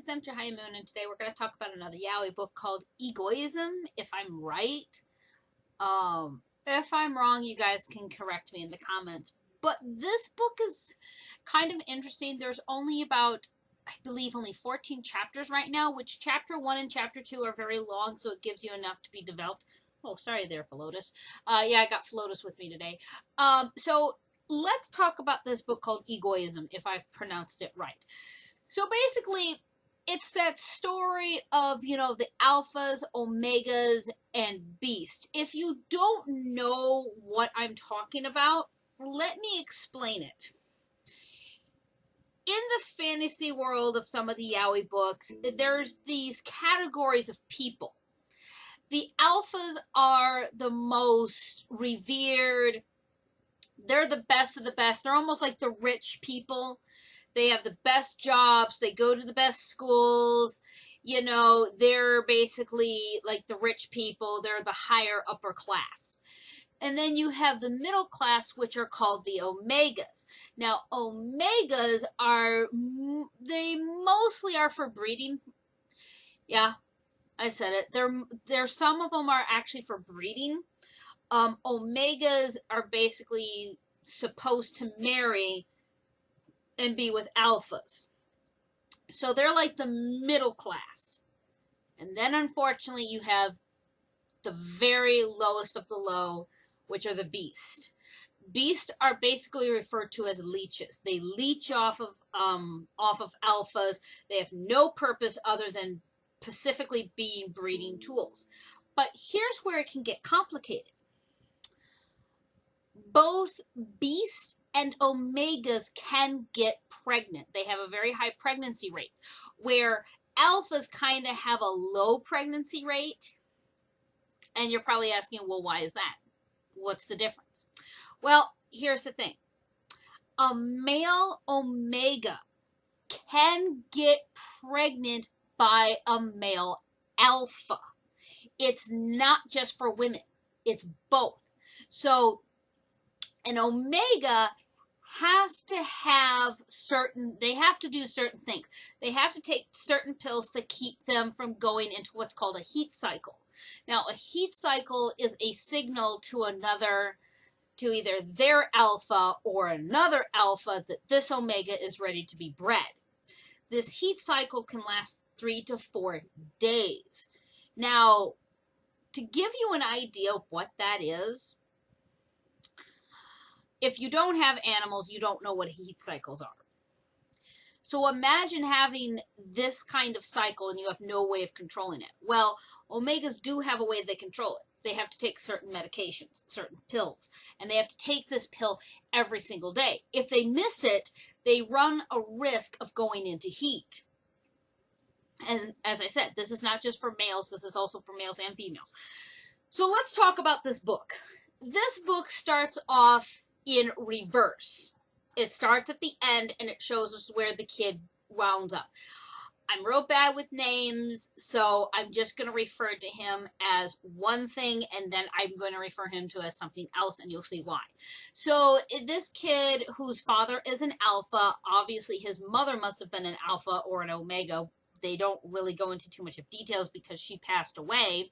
it's MJ Moon, and today we're going to talk about another yaoi book called Egoism, if I'm right. If I'm wrong, you guys can correct me in the comments. But this book is kind of interesting. There's only about, I believe, only 14 chapters right now, which chapter 1 and chapter 2 are very long, so it gives you enough to be developed. Oh, sorry there, Philotus. Yeah, I got Philotus with me today. So let's talk about this book called Egoism, if I've pronounced it right. So basically, it's that story of, the alphas, omegas, and beast. If you don't know what I'm talking about, let me explain it. In the fantasy world of some of the yaoi books, there's these categories of people. The alphas are the most revered. They're the best of the best. They're almost like the rich people. They have the best jobs. They go to the best schools. They're basically like the rich people. They're the higher upper class. And then you have the middle class, which are called the omegas. Now, omegas they mostly are for breeding. Yeah, I said it. Some of them are actually for breeding. Omegas are basically supposed to marry and be with alphas. So they're like the middle class. And then unfortunately you have the very lowest of the low, which are the beast. Beasts are basically referred to as leeches. They leech off of alphas. They have no purpose other than specifically being breeding tools. But here's where it can get complicated. Both beasts and omegas can get pregnant. They have a very high pregnancy rate, where alphas kind of have a low pregnancy rate. And you're probably asking, well, why is that? What's the difference? Well, here's the thing. A male omega can get pregnant by a male alpha. It's not just for women. It's both. So an omega has to have they have to do certain things. They have to take certain pills to keep them from going into what's called a heat cycle. Now, a heat cycle is a signal to either their alpha or another alpha that this omega is ready to be bred. This heat cycle can last 3 to 4 days. Now, to give you an idea of what that is, if you don't have animals, you don't know what heat cycles are. So imagine having this kind of cycle and you have no way of controlling it. Well, omegas do have a way they control it. They have to take certain medications, certain pills, and they have to take this pill every single day. If they miss it, they run a risk of going into heat. And as I said, this is not just for males. This is also for males and females. So let's talk about this book. This book starts off in reverse. It starts at the end and it shows us where the kid wounds up. I'm real bad with names, so I'm just going to refer to him as one thing, and then I'm going to refer him to as something else, and you'll see why. So this kid whose father is an alpha, obviously his mother must have been an alpha or an omega. They don't really go into too much of details because she passed away.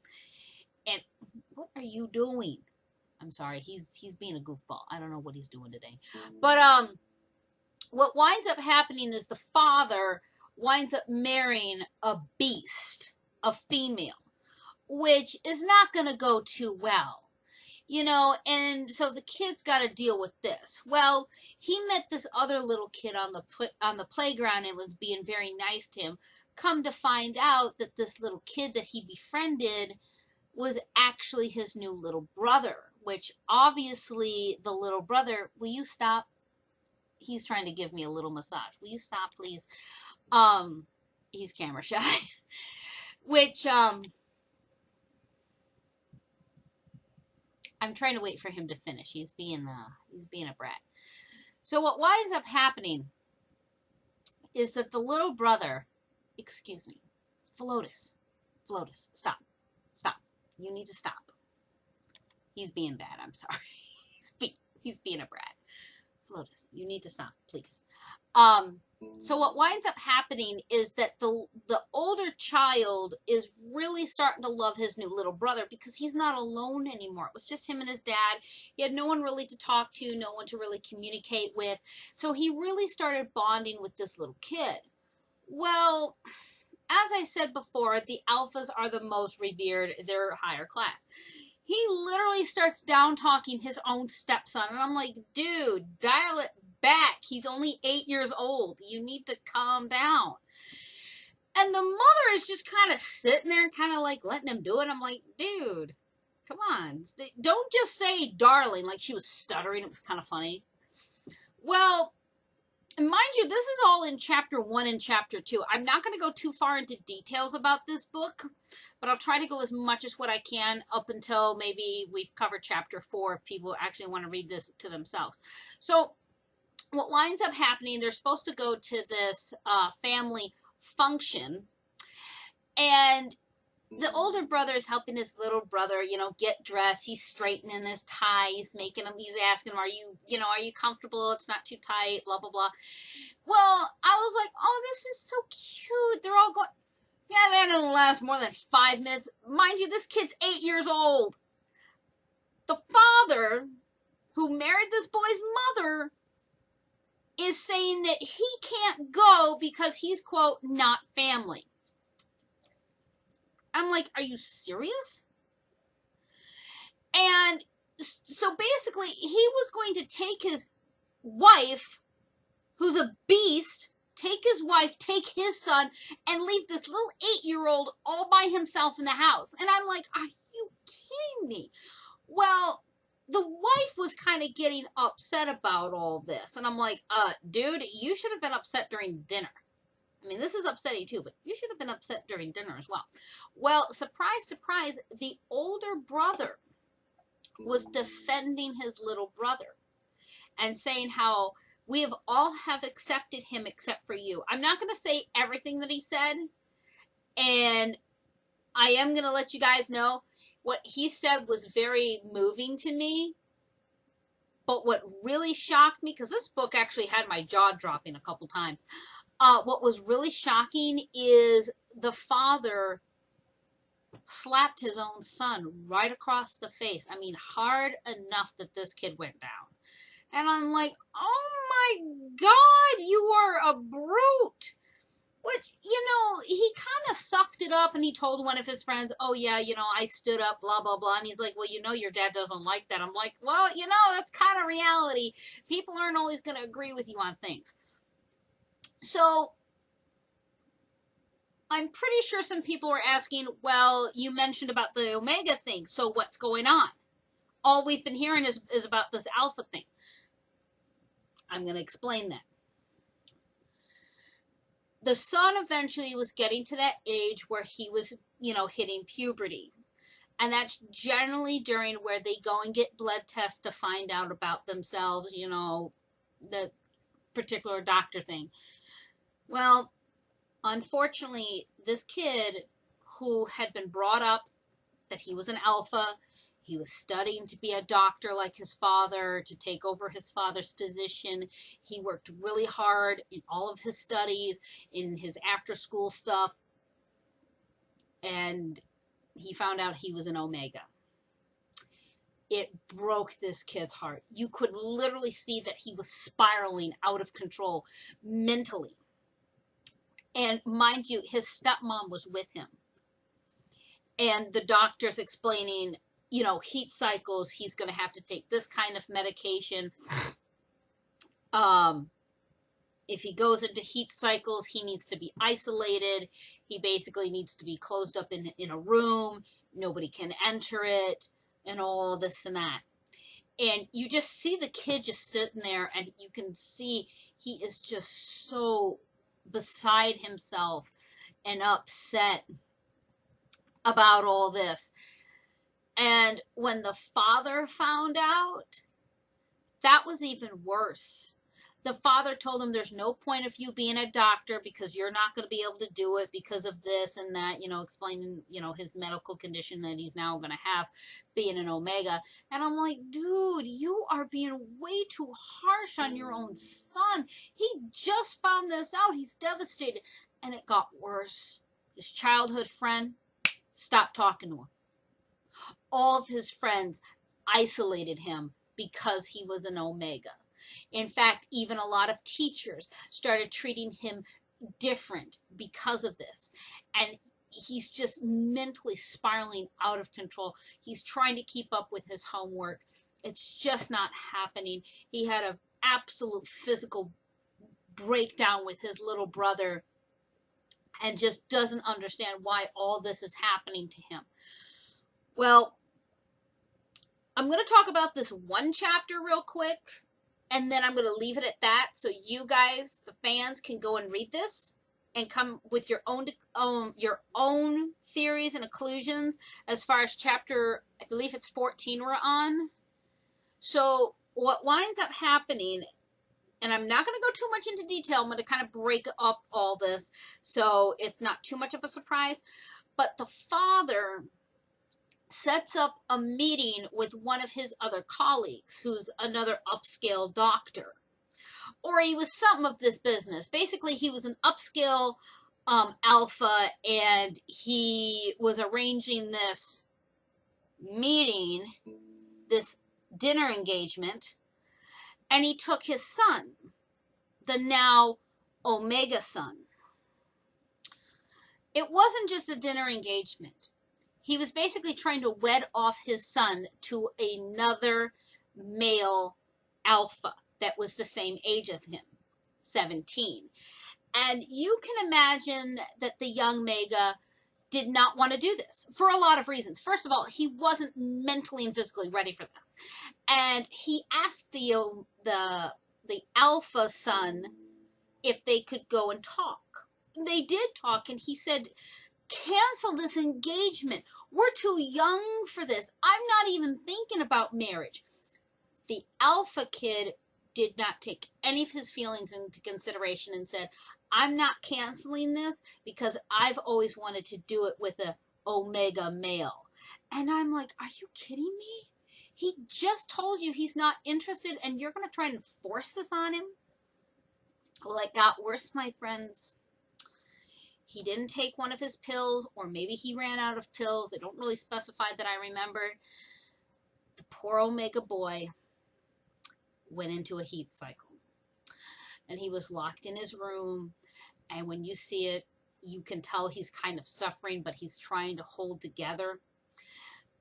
And what are you doing? I'm sorry, he's being a goofball. I don't know what he's doing today. But what winds up happening is the father winds up marrying a beast, a female, which is not going to go too well. And so the kid's got to deal with this. Well, he met this other little kid on the playground and was being very nice to him. Come to find out that this little kid that he befriended was actually his new little brother, which obviously the little brother, will you stop? He's trying to give me a little massage. Will you stop, please? He's camera shy. Which, I'm trying to wait for him to finish. He's being a brat. So what winds up happening is that the little brother, excuse me, Philotus, stop. You need to stop. He's being bad. I'm sorry. He's being a brat. Philotus, you need to stop, please. So what winds up happening is that the older child is really starting to love his new little brother because he's not alone anymore. It was just him and his dad. He had no one really to talk to, no one to really communicate with. So he really started bonding with this little kid. Well, as I said before, the alphas are the most revered. They're higher class. He literally starts down talking his own stepson. And I'm like, dude, dial it back. He's only 8 years old. You need to calm down. And the mother is just kind of sitting there, kind of like letting him do it. I'm like, dude, come on. Don't just say darling, like she was stuttering. It was kind of funny. Well, and mind you, this is all in chapter 1 and chapter 2. I'm not going to go too far into details about this book, but I'll try to go as much as what I can up until maybe we've covered chapter 4 if people actually want to read this to themselves. So what winds up happening, they're supposed to go to this family function, and the older brother is helping his little brother, get dressed. He's straightening his tie. He's asking him, are you comfortable? It's not too tight, blah, blah, blah. Well, I was like, oh, this is so cute. They're all going, yeah, that doesn't last more than 5 minutes. Mind you, this kid's 8 years old. The father who married this boy's mother is saying that he can't go because he's, quote, not family. I'm like, are you serious? And so basically, he was going to take his wife, who's a beast, take his wife, take his son, and leave this little 8-year-old all by himself in the house. And I'm like, are you kidding me? Well, the wife was kind of getting upset about all this. And I'm like, dude, you should have been upset during dinner. I mean, this is upsetting too, but you should have been upset during dinner as well. Well, surprise, surprise, the older brother was defending his little brother and saying how we have all have accepted him except for you. I'm not going to say everything that he said, and I am going to let you guys know what he said was very moving to me. But what really shocked me, because this book actually had my jaw dropping a couple times, what was really shocking is the father slapped his own son right across the face. I mean, hard enough that this kid went down. And I'm like, oh my God, you are a brute. Which, he kind of sucked it up and he told one of his friends, oh yeah, I stood up, blah, blah, blah. And he's like, well, your dad doesn't like that. I'm like, well, that's kind of reality. People aren't always going to agree with you on things. So I'm pretty sure some people were asking, well, you mentioned about the Omega thing, so what's going on? All we've been hearing is about this alpha thing. I'm going to explain that. The son eventually was getting to that age where he was, hitting puberty. And that's generally during where they go and get blood tests to find out about themselves, the particular doctor thing. Well, unfortunately, this kid who had been brought up that he was an alpha, he was studying to be a doctor like his father, to take over his father's position. He worked really hard in all of his studies, in his after-school stuff, and he found out he was an Omega. It broke this kid's heart. You could literally see that he was spiraling out of control mentally. And mind you, his stepmom was with him. And the doctor's explaining, heat cycles, he's going to have to take this kind of medication. If he goes into heat cycles, he needs to be isolated. He basically needs to be closed up in a room. Nobody can enter it, and all this and that. And you just see the kid just sitting there, and you can see he is just so beside himself and upset about all this. And when the father found out, that was even worse. The father told him there's no point of you being a doctor because you're not going to be able to do it because of this and that, explaining, his medical condition that he's now going to have being an Omega. And I'm like, dude, you are being way too harsh on your own son. He just found this out. He's devastated. And it got worse. His childhood friend stopped talking to him. All of his friends isolated him because he was an Omega. In fact, even a lot of teachers started treating him different because of this. And he's just mentally spiraling out of control. He's trying to keep up with his homework. It's just not happening. He had an absolute physical breakdown with his little brother and just doesn't understand why all this is happening to him. Well, I'm going to talk about this one chapter real quick. And then I'm going to leave it at that so you guys, the fans, can go and read this and come with your own theories and conclusions as far as chapter, I believe it's 14 we're on. So what winds up happening, and I'm not going to go too much into detail, I'm going to kind of break up all this so it's not too much of a surprise, but the father sets up a meeting with one of his other colleagues who's another upscale doctor. Or he was something of this business. Basically, he was an upscale alpha, and he was arranging this meeting, this dinner engagement, and he took his son, the now Omega son. It wasn't just a dinner engagement. He was basically trying to wed off his son to another male alpha that was the same age as him, 17. And you can imagine that the young Mega did not want to do this for a lot of reasons. First of all, he wasn't mentally and physically ready for this. And he asked the alpha son if they could go and talk. They did talk, and he said, cancel this engagement. We're too young for this. I'm not even thinking about marriage. The alpha kid did not take any of his feelings into consideration and said, I'm not canceling this because I've always wanted to do it with a Omega male. And I'm like, are you kidding me? He just told you he's not interested and you're going to try and force this on him? Well, it got worse, my friends. He didn't take one of his pills, or maybe he ran out of pills. They don't really specify that I remember. The poor Omega boy went into a heat cycle. And he was locked in his room. And when you see it, you can tell he's kind of suffering, but he's trying to hold together.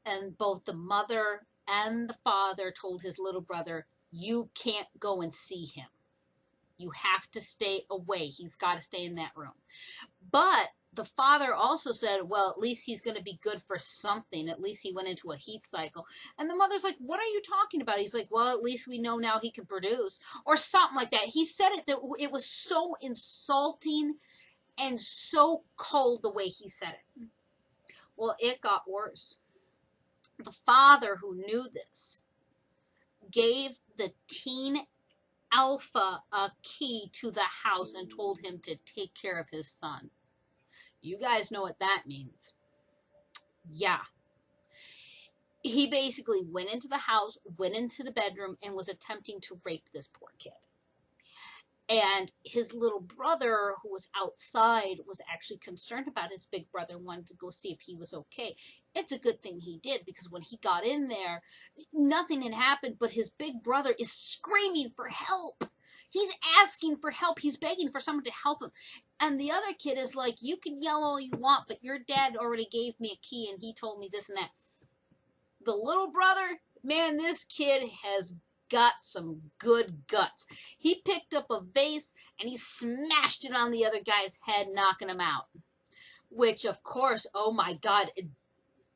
And both the mother and the father told his little brother, you can't go and see him. You have to stay away. He's got to stay in that room. But the father also said, well, at least he's going to be good for something. At least he went into a heat cycle. And the mother's like, what are you talking about? He's like, well, at least we know now he can produce. Or something like that. He said it that it was so insulting and so cold the way he said it. Well, it got worse. The father, who knew this, gave the teen alpha a key to the house and told him to take care of his son. You guys know what that means. Yeah. He basically went into the house, went into the bedroom, and was attempting to rape this poor kid. And his little brother, who was outside, was actually concerned about his big brother, wanted to go see if he was okay. It's a good thing he did, because when he got in there, nothing had happened, but his big brother is screaming for help. He's asking for help. He's begging for someone to help him. And the other kid is like, you can yell all you want, but your dad already gave me a key, and he told me this and that. The little brother, man, this kid has got some good guts. He picked up a vase and he smashed it on the other guy's head, knocking him out. Which, of course, oh my God,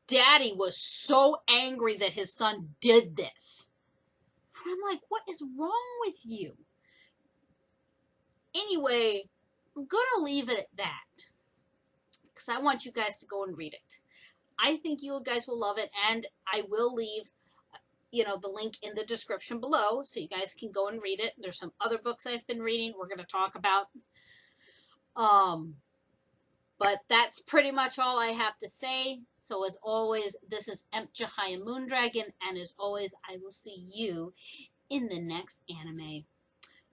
Daddy was so angry that his son did this. And I'm like, what is wrong with you? Anyway, I'm going to leave it at that, because I want you guys to go and read it. I think you guys will love it, and I will leave, the link in the description below so you guys can go and read it. There's some other books I've been reading we're going to talk about. But that's pretty much all I have to say. So as always, this is Jahia Moondragon, and as always, I will see you in the next anime.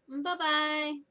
Bye-bye.